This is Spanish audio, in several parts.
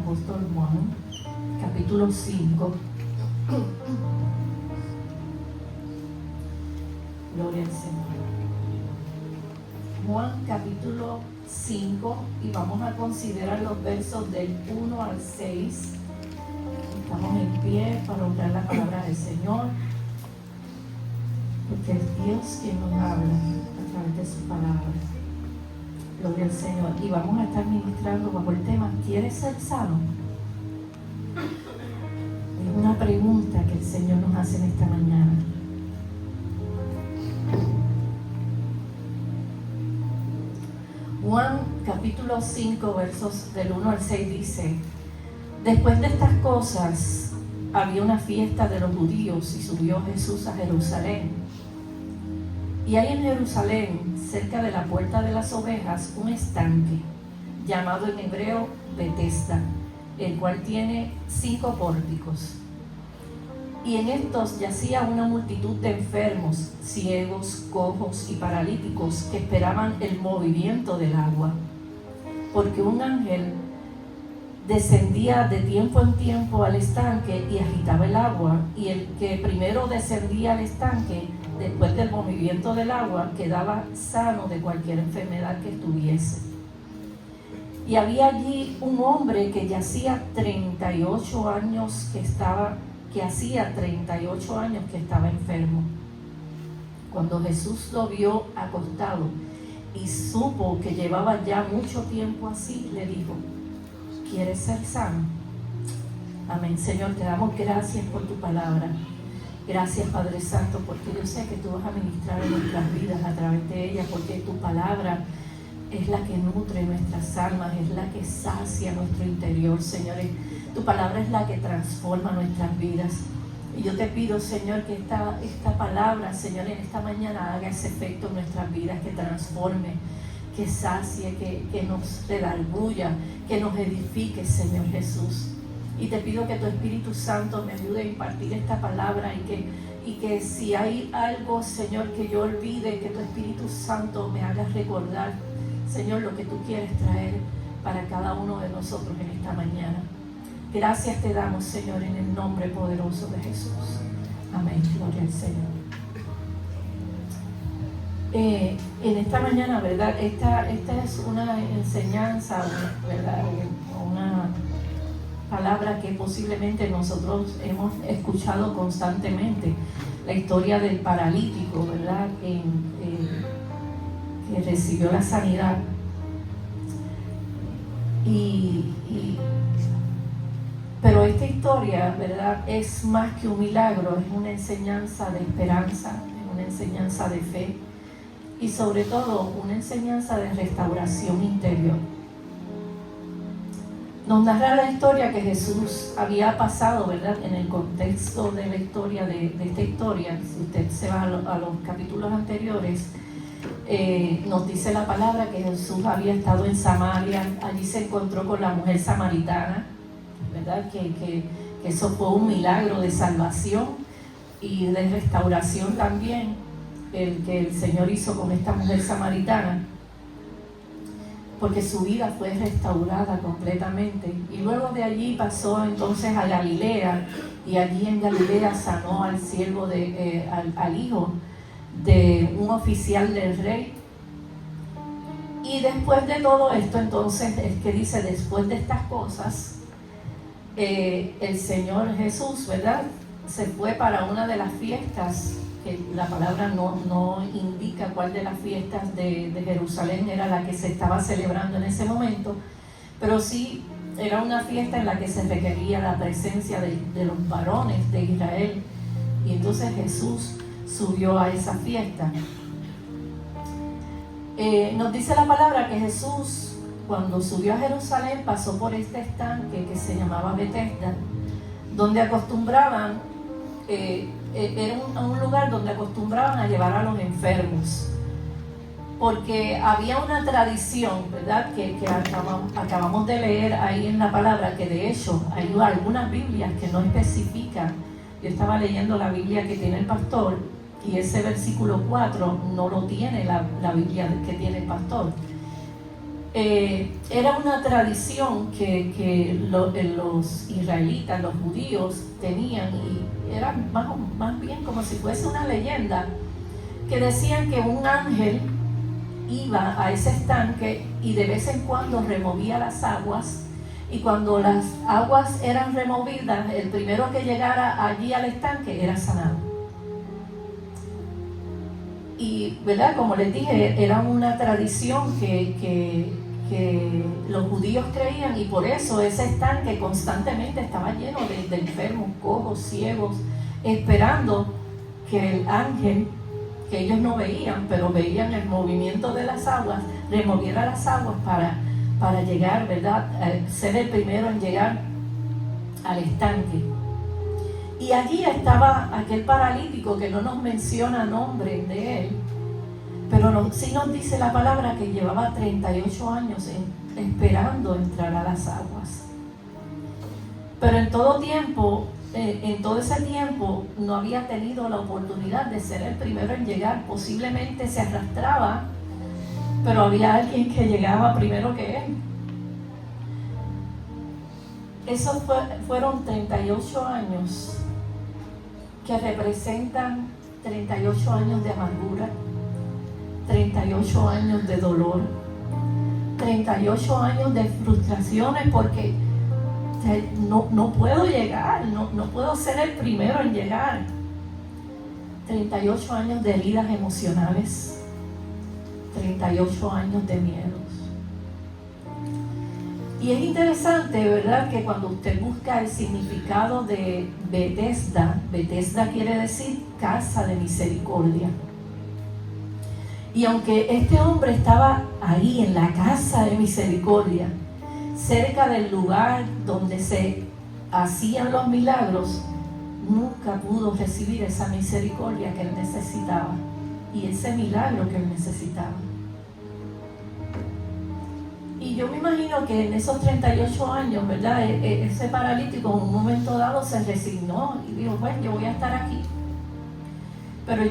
apóstol Juan, capítulo 5. Gloria al Señor. Juan, capítulo 5, y vamos a considerar los versos del 1 al 6. Estamos en pie para honrar la palabra del Señor, porque es Dios quien nos habla a través de su palabra. Gloria al Señor. Y vamos a estar ministrando bajo el tema: ¿quieres ser sano? Es una pregunta que el Señor nos hace en esta mañana. Juan capítulo 5 versos del 1 al 6 dice: después de estas cosas había una fiesta de los judíos y subió Jesús a Jerusalén. Y hay en Jerusalén, cerca de la puerta de las ovejas, un estanque llamado en hebreo Betesda, el cual tiene 5 pórticos. Y en estos yacía una multitud de enfermos, ciegos, cojos y paralíticos que esperaban el movimiento del agua, porque un ángel descendía de tiempo en tiempo al estanque y agitaba el agua, y el que primero descendía al estanque, después del movimiento del agua, quedaba sano de cualquier enfermedad que estuviese. Y había allí un hombre que hacía 38 años que estaba enfermo. Cuando Jesús lo vio acostado y supo que llevaba ya mucho tiempo así, le dijo: ¿quieres ser sano? Amén. Señor, te damos gracias por tu palabra. Gracias, Padre Santo, porque yo sé que tú vas a ministrar en nuestras vidas a través de ella, porque tu palabra es la que nutre nuestras almas, es la que sacia nuestro interior, Señor. Tu palabra es la que transforma nuestras vidas. Y yo te pido, Señor, que esta palabra, Señor, en esta mañana haga ese efecto en nuestras vidas, que transforme, que sacie, que nos redarguya, que nos edifique, Señor Jesús. Y te pido que tu Espíritu Santo me ayude a impartir esta palabra y que si hay algo, Señor, que yo olvide, que tu Espíritu Santo me haga recordar, Señor, lo que tú quieres traer para cada uno de nosotros en esta mañana. Gracias te damos, Señor, en el nombre poderoso de Jesús. Amén. Gloria al Señor. En esta mañana, ¿verdad? Esta es una enseñanza, ¿verdad? Una palabra que posiblemente nosotros hemos escuchado constantemente. La historia del paralítico, ¿verdad? Que recibió la sanidad. Pero esta historia, ¿verdad?, es más que un milagro, es una enseñanza de esperanza, es una enseñanza de fe y sobre todo una enseñanza de restauración interior. Nos narra la historia que Jesús había pasado, ¿verdad?, en el contexto de la historia, de esta historia. Si usted se va a los capítulos anteriores, nos dice la palabra que Jesús había estado en Samaria. Allí se encontró con la mujer samaritana, ¿verdad? Que eso fue un milagro de salvación y de restauración también, el que el Señor hizo con esta mujer samaritana, porque su vida fue restaurada completamente. Y luego de allí pasó entonces a Galilea, y allí en Galilea sanó al siervo al hijo de un oficial del rey. Y después de todo esto, entonces, es que dice: después de estas cosas, el Señor Jesús, ¿verdad?, se fue para una de las fiestas, que la palabra no indica cuál de las fiestas de Jerusalén era la que se estaba celebrando en ese momento, pero sí era una fiesta en la que se requería la presencia de los varones de Israel. Y entonces Jesús subió a esa fiesta. Nos dice la palabra que Jesús, cuando subió a Jerusalén, pasó por este estanque que se llamaba Betesda, donde acostumbraban, era un lugar donde acostumbraban a llevar a los enfermos, porque había una tradición, ¿verdad?, que acabamos de leer ahí en la palabra, que de hecho hay algunas Biblias que no especifican. Yo estaba leyendo la Biblia que tiene el pastor, y ese versículo 4 no lo tiene la Biblia que tiene el pastor. era una tradición que los israelitas, los judíos tenían, y era más bien como si fuese una leyenda, que decían que un ángel iba a ese estanque y de vez en cuando removía las aguas, y cuando las aguas eran removidas, el primero que llegara allí al estanque era sanado. Y, ¿verdad? Como les dije, era una tradición que los judíos creían, y por eso ese estanque constantemente estaba lleno de enfermos, cojos, ciegos, esperando que el ángel, que ellos no veían, pero veían el movimiento de las aguas, removiera las aguas para llegar, ¿verdad? Ser el primero en llegar al estanque. Y allí estaba aquel paralítico que no nos menciona nombre de él, pero sí nos dice la palabra que llevaba 38 años esperando entrar a las aguas. Pero en todo ese tiempo no había tenido la oportunidad de ser el primero en llegar. Posiblemente se arrastraba, pero había alguien que llegaba primero que él. Esos fueron 38 años que representan 38 años de amargura, 38 años de dolor, 38 años de frustraciones porque no puedo llegar, no puedo ser el primero en llegar. 38 años de heridas emocionales, 38 años de miedos. Y es interesante, ¿verdad?, que cuando usted busca el significado de Betesda, Betesda quiere decir casa de misericordia. Y aunque este hombre estaba ahí en la casa de misericordia, cerca del lugar donde se hacían los milagros, nunca pudo recibir esa misericordia que él necesitaba y ese milagro que él necesitaba. Y yo me imagino que en esos 38 años, ¿verdad?, ese paralítico en un momento dado se resignó y dijo, pues yo voy a estar aquí. Pero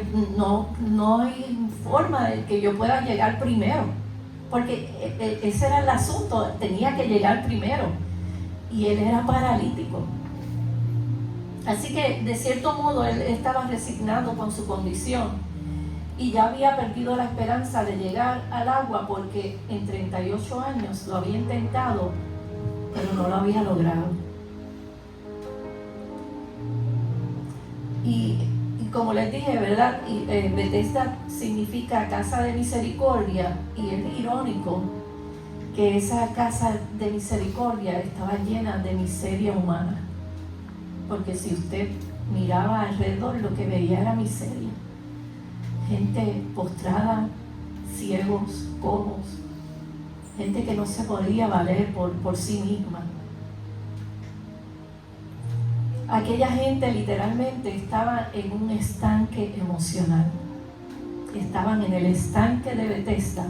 no hay forma de que yo pueda llegar primero, porque ese era el asunto, tenía que llegar primero, y él era paralítico. Así que de cierto modo él estaba resignado con su condición y ya había perdido la esperanza de llegar al agua, porque en 38 años lo había intentado, pero no lo había logrado. Y como les dije, ¿verdad?, Betesda significa casa de misericordia, y es irónico que esa casa de misericordia estaba llena de miseria humana, porque si usted miraba alrededor lo que veía era miseria, gente postrada, ciegos, cojos, gente que no se podía valer por sí misma. Aquella gente literalmente estaba en un estanque emocional. Estaban en el estanque de Betesda,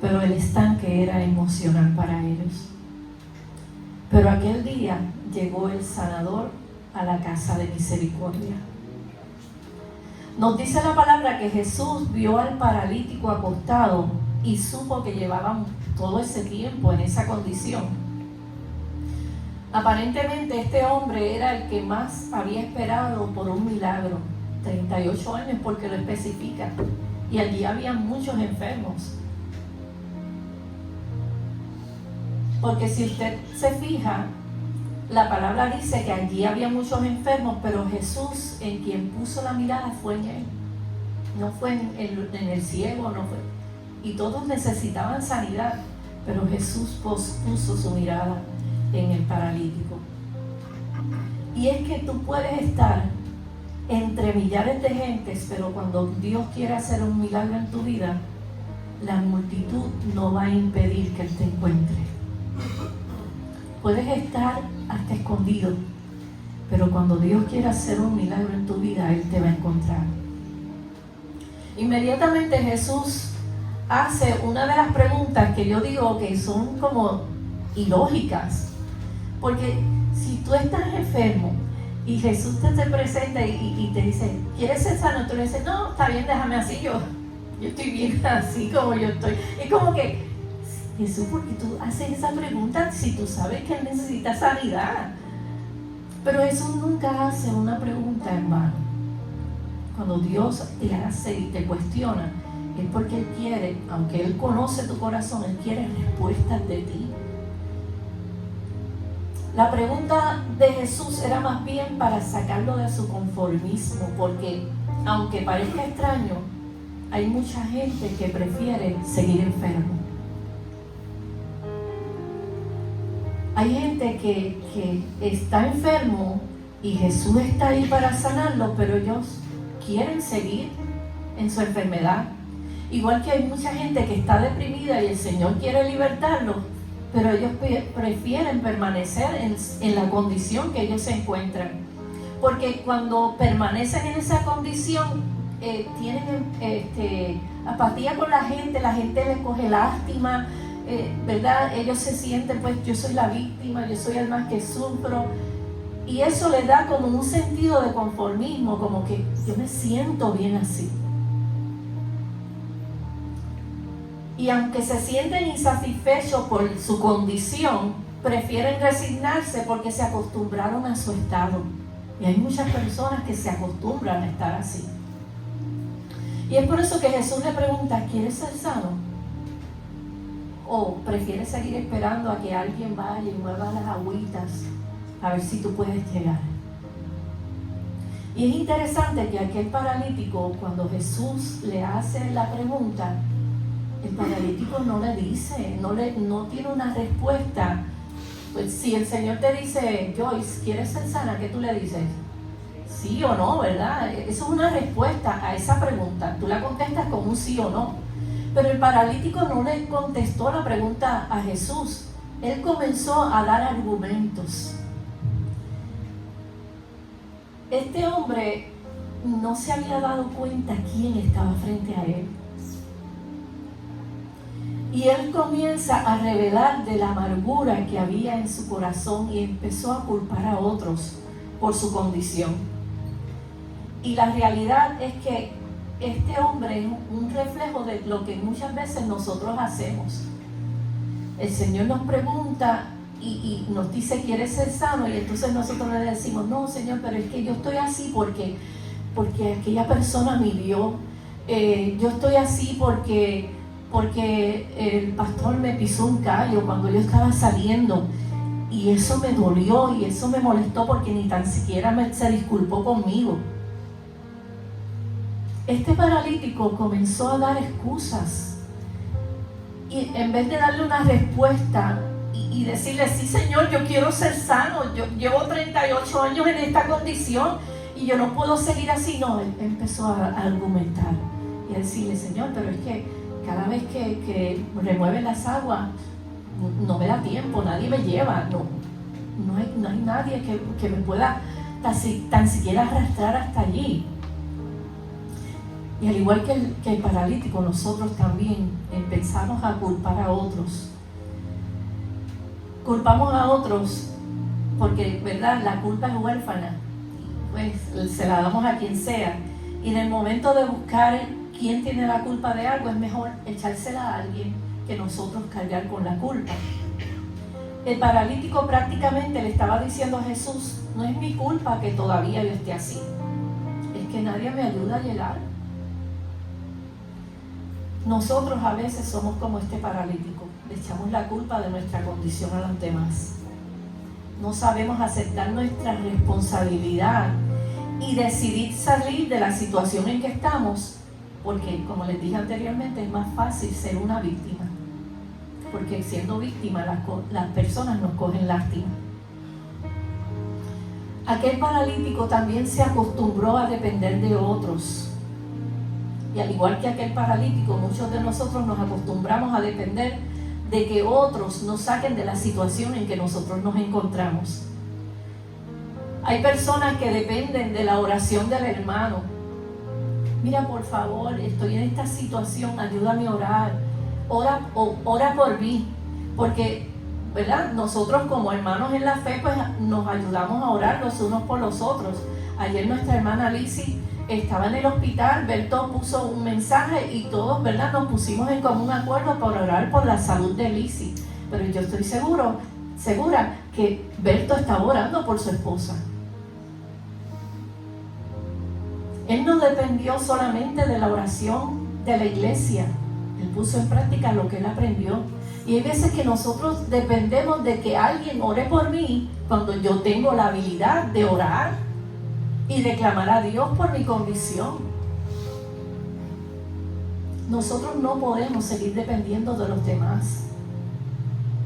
pero el estanque era emocional para ellos. Pero aquel día llegó el sanador a la casa de misericordia. Nos dice la palabra que Jesús vio al paralítico acostado y supo que llevaban todo ese tiempo en esa condición. Aparentemente este hombre era el que más había esperado por un milagro, 38 años porque lo especifica, y allí había muchos enfermos. Porque si usted se fija, la palabra dice que allí había muchos enfermos, pero Jesús en quien puso la mirada fue en él, no fue en el ciego, no fue. Y todos necesitaban sanidad, pero Jesús puso su mirada en el paralítico. Y es que tú puedes estar entre millares de gentes, pero cuando Dios quiere hacer un milagro en tu vida, la multitud no va a impedir que Él te encuentre. Puedes estar hasta escondido, pero cuando Dios quiere hacer un milagro en tu vida, Él te va a encontrar. Inmediatamente Jesús hace una de las preguntas que yo digo que son como ilógicas. Porque si tú estás enfermo y Jesús te presenta y te dice, ¿quieres ser sano? Tú le dices, no, está bien, déjame así, yo estoy bien así como yo estoy. Es como que Jesús, ¿por qué tú haces esa pregunta si tú sabes que él necesita sanidad? Pero Jesús nunca hace una pregunta en vano. Cuando Dios te hace y te cuestiona, es porque Él quiere, aunque Él conoce tu corazón, Él quiere respuestas de ti. La pregunta de Jesús era más bien para sacarlo de su conformismo, porque aunque parezca extraño, hay mucha gente que prefiere seguir enfermo. Hay gente que está enfermo y Jesús está ahí para sanarlo, pero ellos quieren seguir en su enfermedad. Igual que hay mucha gente que está deprimida y el Señor quiere libertarlos, pero ellos prefieren permanecer en la condición que ellos se encuentran. Porque cuando permanecen en esa condición, tienen apatía con la gente les coge lástima, ¿verdad? Ellos se sienten, pues yo soy la víctima, yo soy el más que sufro. Y eso les da como un sentido de conformismo, como que yo me siento bien así. Y aunque se sienten insatisfechos por su condición, prefieren resignarse porque se acostumbraron a su estado. Y hay muchas personas que se acostumbran a estar así. Y es por eso que Jesús le pregunta, ¿quieres ser sano? ¿O prefieres seguir esperando a que alguien vaya y mueva las agüitas a ver si tú puedes llegar? Y es interesante que aquel paralítico, cuando Jesús le hace la pregunta, el paralítico no le dice, no tiene una respuesta. Pues si el Señor te dice, Joyce, ¿quieres ser sana? ¿Qué tú le dices? Sí o no, ¿verdad? Eso es una respuesta a esa pregunta. Tú la contestas con un sí o no. Pero el paralítico no le contestó la pregunta a Jesús. Él comenzó a dar argumentos. Este hombre no se había dado cuenta quién estaba frente a él. Y él comienza a revelar de la amargura que había en su corazón y empezó a culpar a otros por su condición. Y la realidad es que este hombre es un reflejo de lo que muchas veces nosotros hacemos. El Señor nos pregunta y nos dice, ¿quieres ser sano? Y entonces nosotros le decimos, no, Señor, pero es que yo estoy así porque aquella persona me hirió. Yo estoy así porque el pastor me pisó un callo cuando yo estaba saliendo. Y eso me dolió y eso me molestó porque ni tan siquiera se disculpó conmigo. Este paralítico comenzó a dar excusas y en vez de darle una respuesta y decirle, sí Señor, yo quiero ser sano, yo llevo 38 años en esta condición y yo no puedo seguir así. No, él empezó a argumentar y a decirle, Señor, pero es que cada vez que remueven las aguas no me da tiempo, nadie me lleva, no hay nadie que me pueda tan siquiera arrastrar hasta allí. Y al igual que el paralítico, nosotros también empezamos a culpar a otros. Culpamos a otros porque, ¿verdad?, la culpa es huérfana. Pues se la damos a quien sea. Y en el momento de buscar quién tiene la culpa de algo, es mejor echársela a alguien que nosotros cargar con la culpa. El paralítico prácticamente le estaba diciendo a Jesús, no es mi culpa que todavía yo esté así. Es que nadie me ayuda a llegar. Nosotros a veces somos como este paralítico, le echamos la culpa de nuestra condición a los demás. No sabemos aceptar nuestra responsabilidad y decidir salir de la situación en que estamos, porque como les dije anteriormente, es más fácil ser una víctima, porque siendo víctima las personas nos cogen lástima. Aquel paralítico también se acostumbró a depender de otros. Y al igual que aquel paralítico, muchos de nosotros nos acostumbramos a depender de que otros nos saquen de la situación en que nosotros nos encontramos. Hay personas que dependen de la oración del hermano. Mira, por favor, estoy en esta situación, ayúdame a orar. Ora por mí. Porque, ¿verdad?, nosotros como hermanos en la fe, pues nos ayudamos a orar los unos por los otros. Ayer nuestra hermana Lizzy estaba en el hospital, Berto puso un mensaje y todos, ¿verdad?, nos pusimos en común acuerdo por orar por la salud de Lizzy. Pero yo estoy segura que Berto estaba orando por su esposa. Él no dependió solamente de la oración de la iglesia, él puso en práctica lo que él aprendió. Y hay veces que nosotros dependemos de que alguien ore por mí cuando yo tengo la habilidad de orar y de clamar a Dios por mi condición. Nosotros no podemos seguir dependiendo de los demás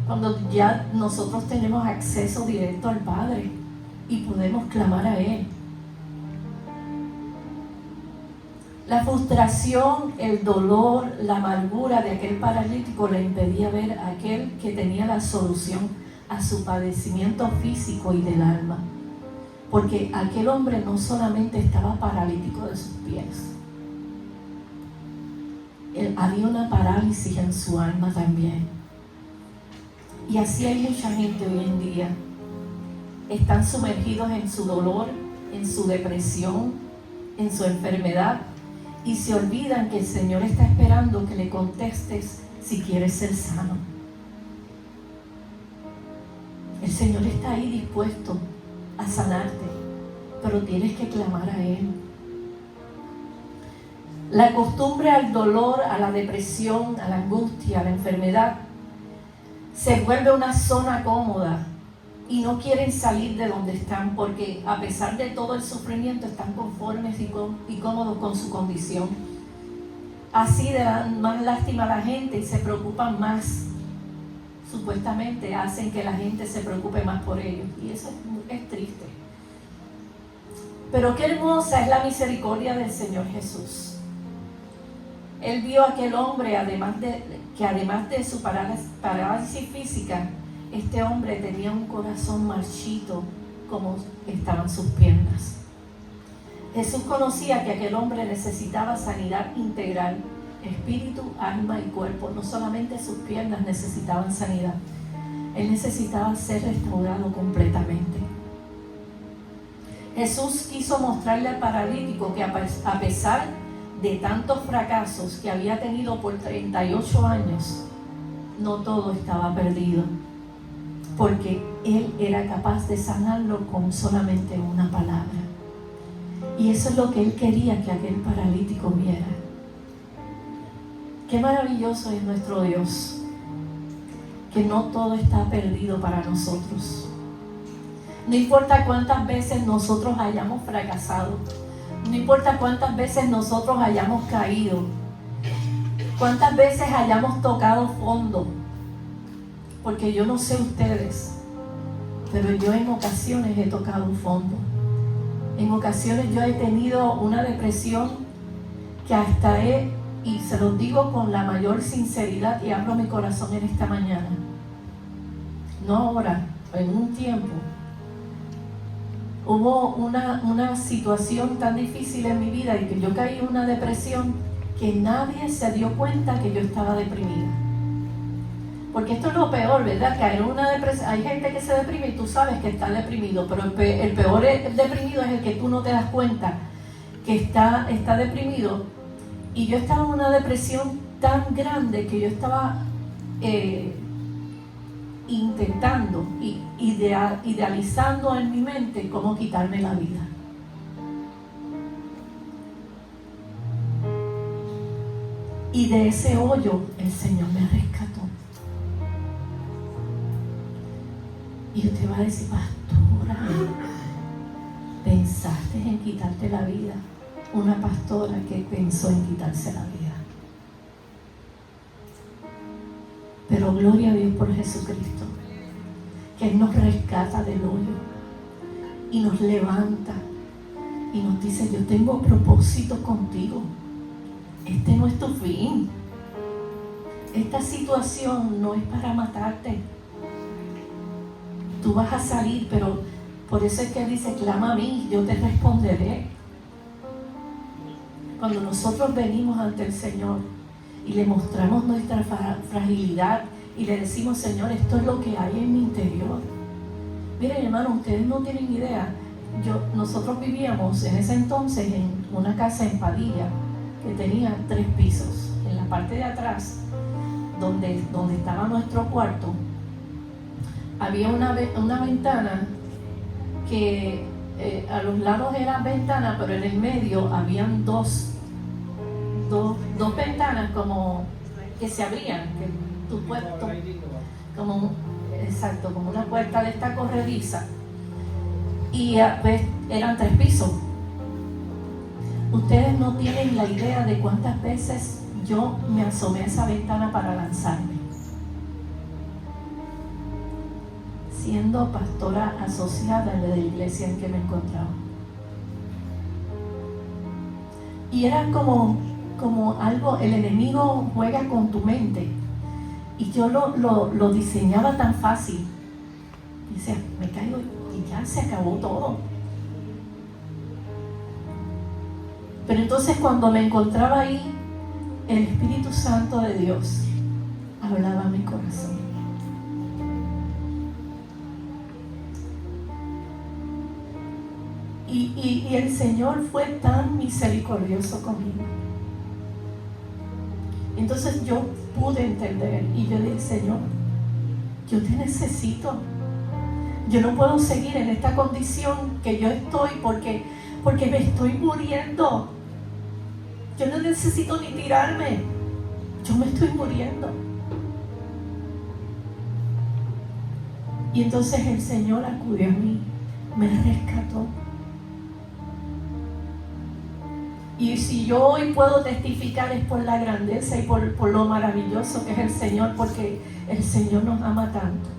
cuando ya nosotros tenemos acceso directo al Padre y podemos clamar a Él. La frustración, el dolor, la amargura de aquel paralítico le impedía ver a aquel que tenía la solución a su padecimiento físico y del alma. Porque aquel hombre no solamente estaba paralítico de sus pies, había una parálisis en su alma también. Y así hay mucha gente hoy en día. Están sumergidos en su dolor, en su depresión, en su enfermedad, y se olvidan que el Señor está esperando que le contestes si quieres ser sano. El Señor está ahí dispuesto a sanarte, pero tienes que clamar a Él. La costumbre al dolor, a la depresión, a la angustia, a la enfermedad, se vuelve una zona cómoda y no quieren salir de donde están, porque a pesar de todo el sufrimiento están conformes y cómodos con su condición. Así dan más lástima a la gente y se preocupan más. Supuestamente hacen que la gente se preocupe más por ellos, y eso es triste. Pero qué hermosa es la misericordia del Señor Jesús. Él vio a aquel hombre, además de su parálisis física, este hombre tenía un corazón marchito como estaban sus piernas. Jesús conocía que aquel hombre necesitaba sanidad integral, espíritu, alma y cuerpo. No solamente sus piernas necesitaban sanidad, él necesitaba ser restaurado completamente. Jesús quiso mostrarle al paralítico que a pesar de tantos fracasos que había tenido por 38 años, no todo estaba perdido, porque Él era capaz de sanarlo con solamente una palabra. Y eso es lo que Él quería que aquel paralítico viera. Qué maravilloso es nuestro Dios, que no todo está perdido para nosotros. No importa cuántas veces nosotros hayamos fracasado, no importa cuántas veces nosotros hayamos caído, cuántas veces hayamos tocado fondo, porque yo no sé ustedes, pero yo en ocasiones he tocado fondo. En ocasiones yo he tenido una depresión que hasta y se los digo con la mayor sinceridad y abro mi corazón en esta mañana, no ahora, en un tiempo, hubo una situación tan difícil en mi vida y que yo caí en una depresión que nadie se dio cuenta que yo estaba deprimida. Porque esto es lo peor, ¿verdad? Caer en una depresión. Hay gente que se deprime y tú sabes que está deprimido, pero el peor deprimido es el que tú no te das cuenta que está deprimido. Y yo estaba en una depresión tan grande que yo estaba intentando, idealizando en mi mente cómo quitarme la vida. Y de ese hoyo el Señor me rescató. Y usted va a decir, pastora, ¿pensaste en quitarte la vida? Una pastora que pensó en quitarse la vida. Pero gloria a Dios por Jesucristo, que Él nos rescata del hoyo y nos levanta y nos dice, yo tengo propósito contigo. Este no es tu fin. Esta situación no es para matarte. Tú vas a salir, pero por eso es que Él dice, clama a mí, yo te responderé. Cuando nosotros venimos ante el Señor y le mostramos nuestra fragilidad y le decimos, Señor, esto es lo que hay en mi interior. Miren, hermano, ustedes no tienen idea. nosotros vivíamos en ese entonces en una casa en Padilla que tenía 3 pisos. En la parte de atrás, donde estaba nuestro cuarto, había una ventana que a los lados eran ventanas, pero en el medio habían dos ventanas como que se abrían, que tu puerto, como una puerta de esta corrediza, y eran 3 pisos. Ustedes no tienen la idea de cuántas veces yo me asomé a esa ventana para lanzarme, siendo pastora asociada de la iglesia en que me encontraba. Y era como algo, el enemigo juega con tu mente, y yo lo diseñaba tan fácil. Y decía, me caigo y ya se acabó todo. Pero entonces cuando me encontraba ahí, el Espíritu Santo de Dios hablaba a mi corazón. Y el Señor fue tan misericordioso conmigo. Entonces yo pude entender y yo dije, Señor, yo te necesito. Yo no puedo seguir en esta condición que yo estoy porque me estoy muriendo. Yo no necesito ni tirarme. Yo me estoy muriendo. Y entonces el Señor acudió a mí, me rescató. Y si yo hoy puedo testificar es por la grandeza y por lo maravilloso que es el Señor, porque el Señor nos ama tanto.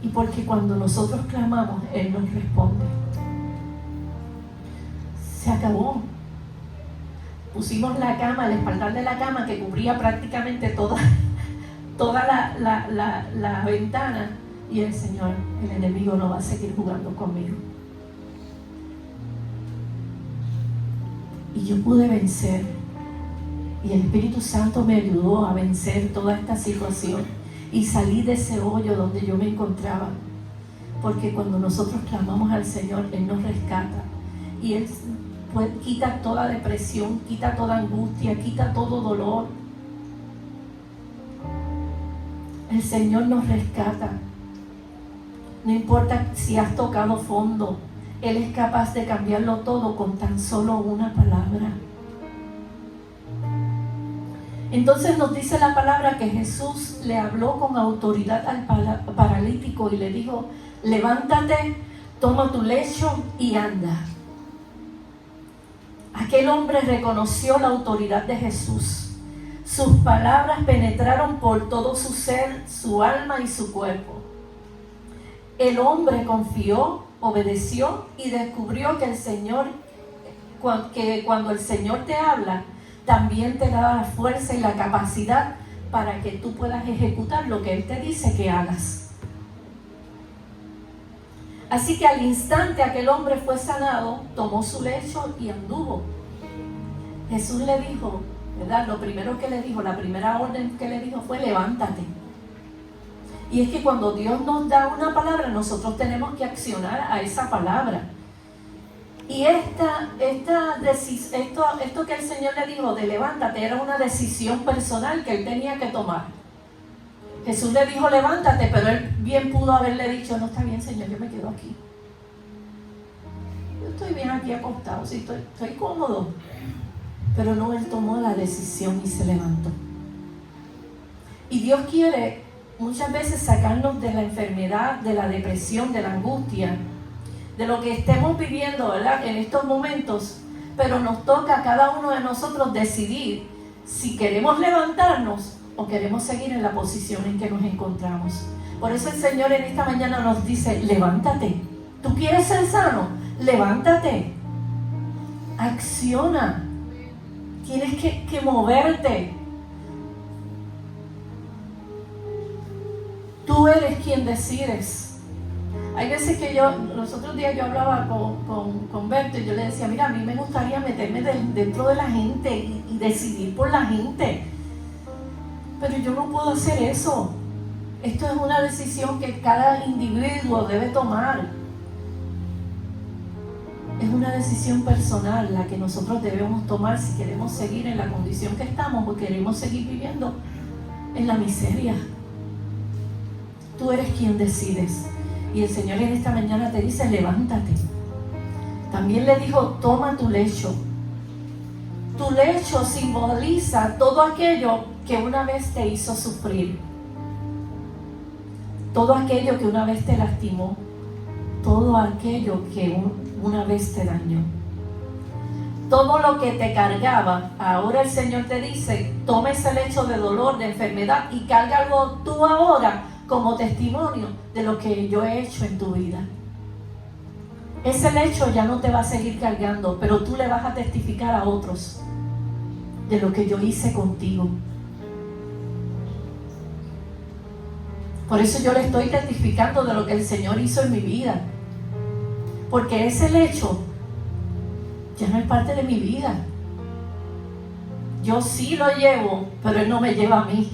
Y porque cuando nosotros clamamos, Él nos responde. Se acabó. Pusimos la cama, el espaldar de la cama que cubría prácticamente toda la ventana, y el Señor, el enemigo, no va a seguir jugando conmigo. Y yo pude vencer, y el Espíritu Santo me ayudó a vencer toda esta situación y salí de ese hoyo donde yo me encontraba, porque cuando nosotros clamamos al Señor, Él nos rescata y Él quita toda depresión, quita toda angustia, quita todo dolor. El Señor nos rescata. No importa si has tocado fondo, Él es capaz de cambiarlo todo con tan solo una palabra. Entonces nos dice la palabra que Jesús le habló con autoridad al paralítico y le dijo, levántate, toma tu lecho y anda. Aquel hombre reconoció la autoridad de Jesús. Sus palabras penetraron por todo su ser, su alma y su cuerpo. El hombre confió, obedeció y descubrió que cuando el Señor te habla, también te da la fuerza y la capacidad para que tú puedas ejecutar lo que Él te dice que hagas. Así que al instante aquel hombre fue sanado, tomó su lecho y anduvo. Jesús le dijo, ¿verdad? Lo primero que le dijo, la primera orden que le dijo fue levántate. Y es que cuando Dios nos da una palabra, nosotros tenemos que accionar a esa palabra. Y esto que el Señor le dijo de levántate era una decisión personal que Él tenía que tomar. Jesús le dijo levántate, pero Él bien pudo haberle dicho, no, está bien, Señor, yo me quedo aquí. Yo estoy bien aquí acostado, sí, estoy cómodo. Pero no, Él tomó la decisión y se levantó. Y Dios quiere muchas veces sacarnos de la enfermedad, de la depresión, de la angustia, de lo que estemos viviendo, ¿verdad?, en estos momentos, pero nos toca a cada uno de nosotros decidir si queremos levantarnos o queremos seguir en la posición en que nos encontramos. Por eso el Señor en esta mañana nos dice, levántate. ¿Tú quieres ser sano? Levántate. Acciona. Tienes que moverte. Tú eres quien decides. Hay veces que los otros días yo hablaba con Berto y yo le decía, mira, a mí me gustaría meterme dentro de la gente y decidir por la gente. Pero yo no puedo hacer eso. Esto es una decisión que cada individuo debe tomar. Es una decisión personal la que nosotros debemos tomar si queremos seguir en la condición que estamos o queremos seguir viviendo en la miseria. Tú eres quien decides. Y el Señor en esta mañana te dice, levántate. También le dijo, toma tu lecho. Tu lecho simboliza todo aquello que una vez te hizo sufrir. Todo aquello que una vez te lastimó. Todo aquello que una vez te dañó. Todo lo que te cargaba, ahora el Señor te dice, toma ese lecho de dolor, de enfermedad y cárgalo tú ahora como testimonio de lo que yo he hecho en tu vida. Ese lecho ya no te va a seguir cargando, pero tú le vas a testificar a otros de lo que yo hice contigo. Por eso yo le estoy testificando de lo que el Señor hizo en mi vida. Porque ese lecho ya no es parte de mi vida. Yo sí lo llevo, pero Él no me lleva a mí.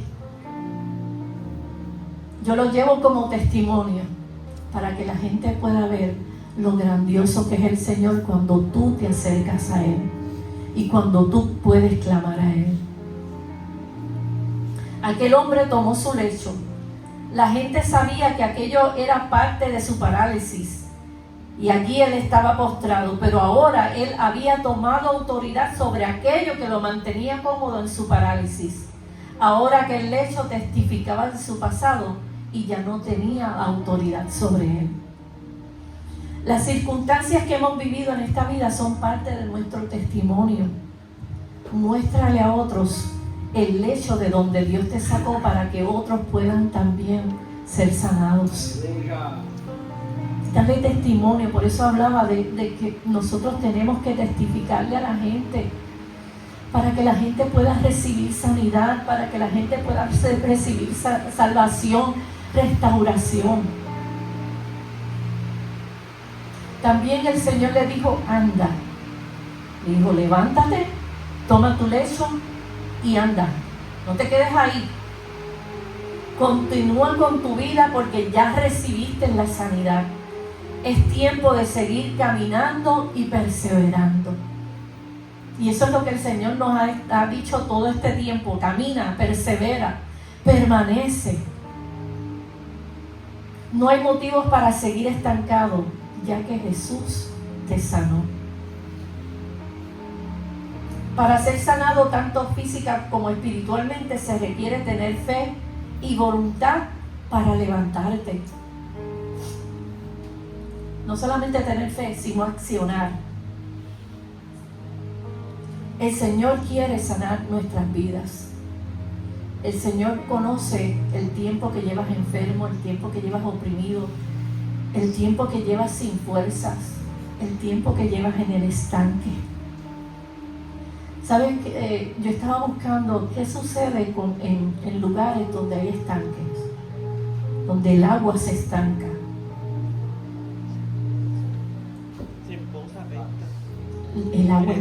Yo lo llevo como testimonio para que la gente pueda ver lo grandioso que es el Señor cuando tú te acercas a Él y cuando tú puedes clamar a Él. Aquel hombre tomó su lecho. La gente sabía que aquello era parte de su parálisis y allí él estaba postrado, pero ahora él había tomado autoridad sobre aquello que lo mantenía cómodo en su parálisis. Ahora que el lecho testificaba de su pasado y ya no tenía autoridad sobre él. Las circunstancias que hemos vivido en esta vida son parte de nuestro testimonio. Muéstrale a otros el lecho de donde Dios te sacó para que otros puedan también ser sanados. Dale testimonio, por eso hablaba de que nosotros tenemos que testificarle a la gente para que la gente pueda recibir sanidad, para que la gente pueda recibir salvación, restauración. También el Señor le dijo, anda. Le dijo, levántate, toma tu lecho y anda. No te quedes ahí. Continúa con tu vida porque ya recibiste la sanidad. Es tiempo de seguir caminando y perseverando. Y eso es lo que el Señor nos ha dicho todo este tiempo. Camina, persevera, permanece. No hay motivos para seguir estancado, ya que Jesús te sanó. Para ser sanado tanto física como espiritualmente se requiere tener fe y voluntad para levantarte. No solamente tener fe, sino accionar. El Señor quiere sanar nuestras vidas. El Señor conoce el tiempo que llevas enfermo, el tiempo que llevas oprimido, el tiempo que llevas sin fuerzas, el tiempo que llevas en el estanque. ¿Sabes? Yo estaba buscando qué sucede en lugares donde hay estanques, donde el agua se estanca. El agua,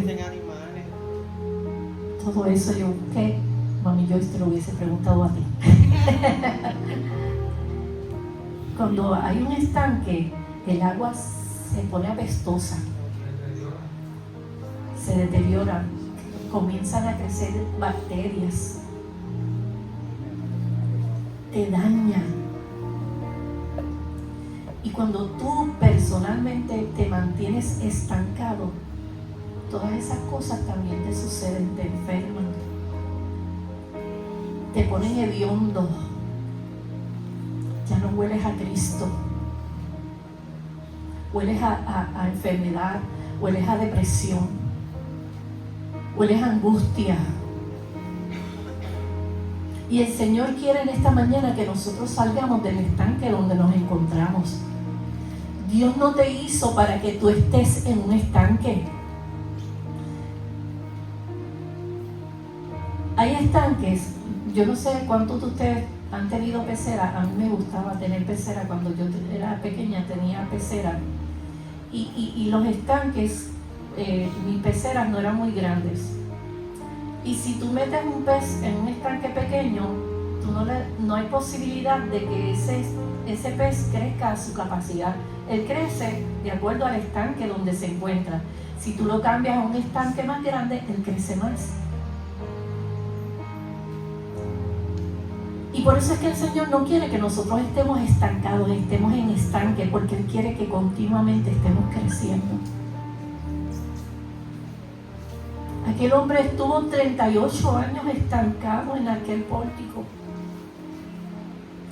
todo eso yo busqué. Mami, yo te lo hubiese preguntado a ti. Cuando hay un estanque, el agua se pone apestosa, se deteriora, comienzan a crecer bacterias, te dañan. Y cuando tú personalmente te mantienes estancado, todas esas cosas también te suceden, te enferman, te ponen hediondo, ya no hueles a Cristo, hueles a enfermedad, hueles a depresión, hueles a angustia. Y el Señor quiere en esta mañana que nosotros salgamos del estanque donde nos encontramos. Dios no te hizo para que tú estés en un estanque. Hay estanques, yo no sé cuántos de ustedes han tenido pecera. A mí me gustaba tener pecera cuando yo era pequeña, tenía pecera. Y los estanques, mis peceras no eran muy grandes. Y si tú metes un pez en un estanque pequeño, no hay posibilidad de que ese pez crezca a su capacidad. Él crece de acuerdo al estanque donde se encuentra. Si tú lo cambias a un estanque más grande, él crece más. Y por eso es que el Señor no quiere que nosotros estemos estancados, estemos en estanque, porque Él quiere que continuamente estemos creciendo. Aquel hombre estuvo 38 años estancado en aquel pórtico,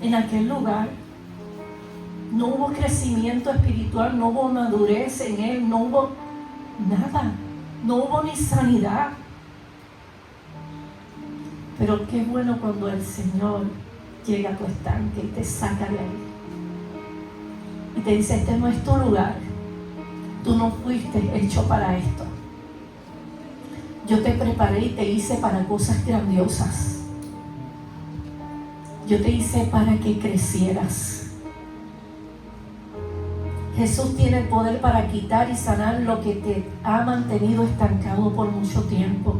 en aquel lugar. No hubo crecimiento espiritual, no hubo madurez en él, no hubo nada, no hubo ni sanidad. Pero qué bueno cuando el Señor llega a tu estanque y te saca de ahí. Y te dice, este no es tu lugar. Tú no fuiste hecho para esto. Yo te preparé y te hice para cosas grandiosas. Yo te hice para que crecieras. Jesús tiene el poder para quitar y sanar lo que te ha mantenido estancado por mucho tiempo.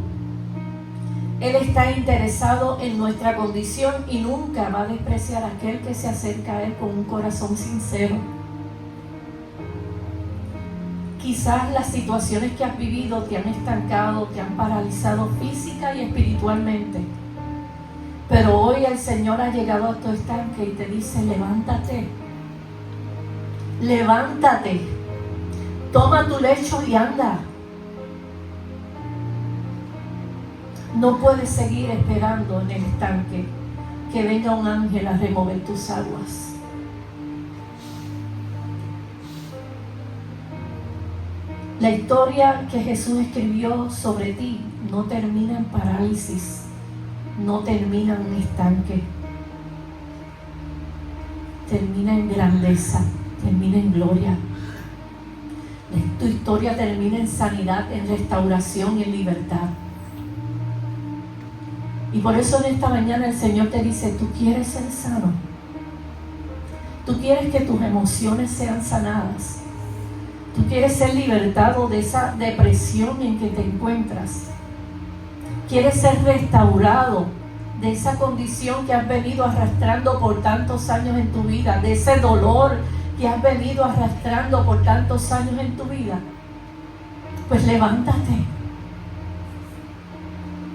Él está interesado en nuestra condición y nunca va a despreciar a aquel que se acerca a Él con un corazón sincero. Quizás las situaciones que has vivido te han estancado, te han paralizado física y espiritualmente. Pero hoy el Señor ha llegado a tu estanque y te dice, levántate. Levántate. Toma tu lecho y anda. No puedes seguir esperando en el estanque que venga un ángel a remover tus aguas. La historia que Jesús escribió sobre ti no termina en parálisis, no termina en un estanque, termina en grandeza, termina en gloria. Tu historia termina en sanidad, en restauración y en libertad. Y por eso en esta mañana el Señor te dice, ¿tú quieres ser sano? ¿Tú quieres que tus emociones sean sanadas? ¿Tú quieres ser libertado de esa depresión en que te encuentras? ¿Quieres ser restaurado de esa condición que has venido arrastrando por tantos años en tu vida? De ese dolor que has venido arrastrando por tantos años en tu vida. Pues levántate.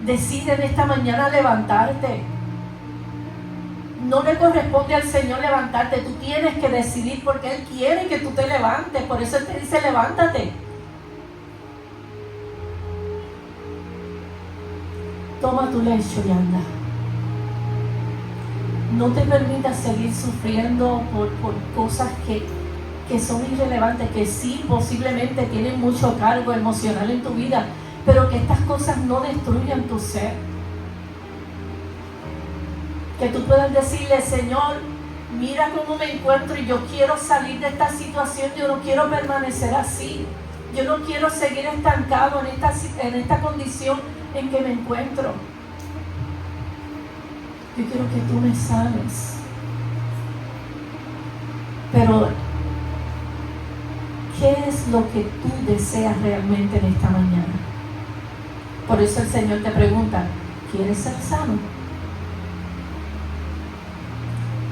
Decide en esta mañana levantarte. No le corresponde al Señor levantarte. Tú tienes que decidir porque Él quiere que tú te levantes. Por eso Él te dice levántate. Toma tu lecho y anda. No te permitas seguir sufriendo por cosas que son irrelevantes, que sí posiblemente tienen mucho cargo emocional en tu vida, pero que estas cosas no destruyan tu ser. Que tú puedas decirle, Señor, mira cómo me encuentro y yo quiero salir de esta situación, yo no quiero permanecer así. Yo no quiero seguir estancado en esta condición en que me encuentro. Yo quiero que tú me sanes. Pero, ¿qué es lo que tú deseas realmente en esta mañana? Por eso el Señor te pregunta, ¿quieres ser sano?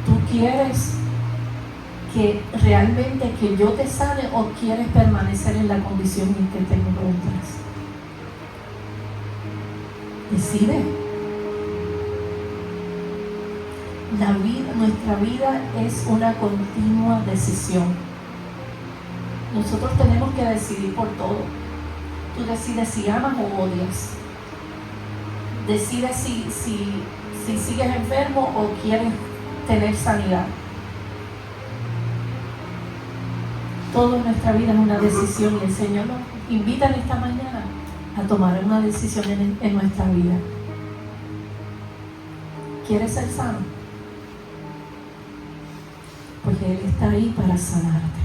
¿Tú quieres que realmente que yo te sane o quieres permanecer en la condición en que te encuentras? Decide. Nuestra vida es una continua decisión. Nosotros tenemos que decidir por todo. Tú decides si amas o odias. Decides si sigues enfermo o quieres tener sanidad. Todo en nuestra vida es una decisión y el Señor nos invita en esta mañana a tomar una decisión en nuestra vida. ¿Quieres ser sano? Porque Él está ahí para sanarte.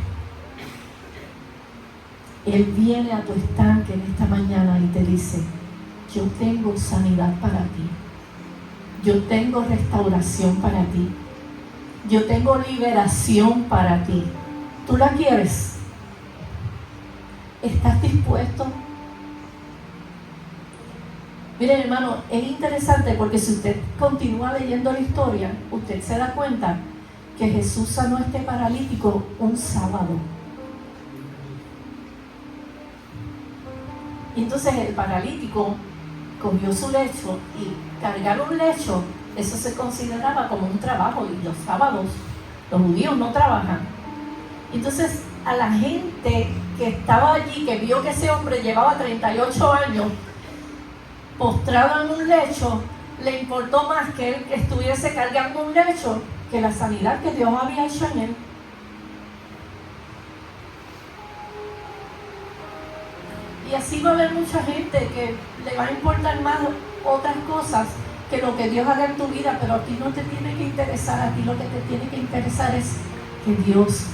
Él viene a tu estanque en esta mañana y te dice, yo tengo sanidad para ti. Yo tengo restauración para ti. Yo tengo liberación para ti. ¿Tú la quieres? ¿Estás dispuesto? Miren, hermano, es interesante porque si usted continúa leyendo la historia, usted se da cuenta que Jesús sanó a este paralítico un sábado. Y entonces el paralítico cogió su lecho, y cargar un lecho, eso se consideraba como un trabajo, y los sábados los judíos no trabajan. Entonces a la gente que estaba allí, que vio que ese hombre llevaba 38 años postrado en un lecho, le importó más que él estuviese cargando un lecho que la sanidad que Dios había hecho en él. Y así va a haber mucha gente que le va a importar más otras cosas que lo que Dios haga en tu vida, pero a ti no te tiene que interesar. A ti lo que te tiene que interesar es que Dios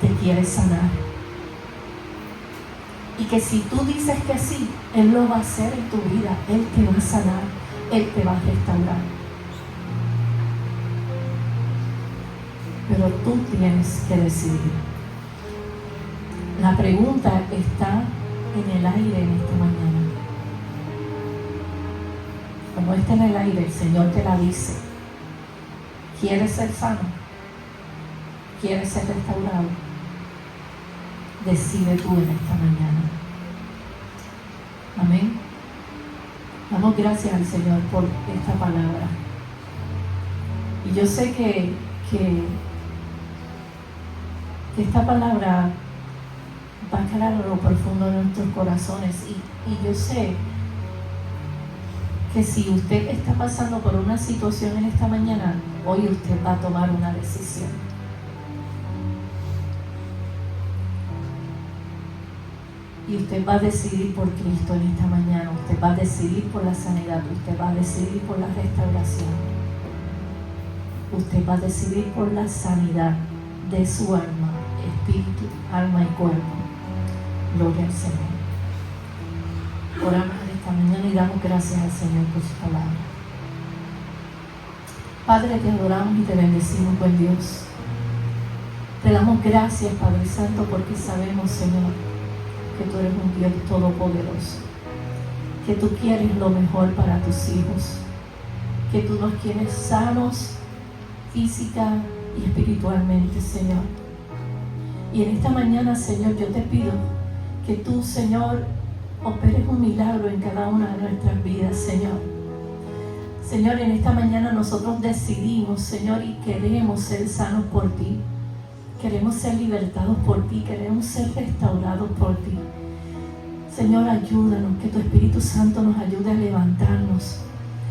te quiere sanar. Y que si tú dices que sí, Él lo va a hacer en tu vida. Él te va a sanar, Él te va a restaurar. Pero tú tienes que decidir. La pregunta está en el aire en esta mañana. Como está en el aire, el Señor te la dice. ¿Quieres ser sano? ¿Quieres ser restaurado? Decide tú en esta mañana. Amén. Damos gracias al Señor por esta palabra. Y yo sé que esta palabra va a calar a lo profundo de nuestros corazones. Y yo sé que si usted está pasando por una situación en esta mañana, hoy usted va a tomar una decisión. Y usted va a decidir por Cristo en esta mañana. Usted va a decidir por la sanidad. Usted va a decidir por la restauración. Usted va a decidir por la sanidad de su alma, espíritu, alma y cuerpo. Gloria al Señor. Oramos en esta mañana y damos gracias al Señor por su palabra. Padre, te adoramos y te bendecimos, buen Dios. Te damos gracias, Padre Santo, porque sabemos, Señor, que tú eres un Dios todopoderoso, que tú quieres lo mejor para tus hijos, que tú nos quieres sanos física y espiritualmente, Señor. Y en esta mañana, Señor, yo te pido que tú, Señor, operes un milagro en cada una de nuestras vidas, Señor. Señor, en esta mañana nosotros decidimos, Señor, y queremos ser sanos por ti. Queremos ser libertados por ti, queremos ser restaurados por ti. Señor, ayúdanos, que tu Espíritu Santo nos ayude a levantarnos,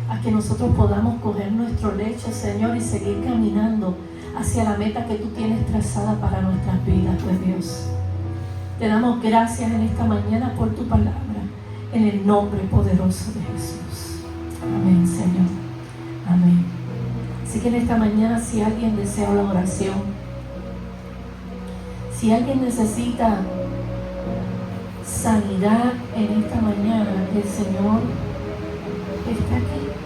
a que nosotros podamos coger nuestro lecho, Señor, y seguir caminando hacia la meta que tú tienes trazada para nuestras vidas, pues Dios. Te damos gracias en esta mañana por tu palabra, en el nombre poderoso de Jesús. Amén, Señor. Amén. Así que en esta mañana, si alguien desea la oración, si alguien necesita sanidad en esta mañana, el Señor está aquí.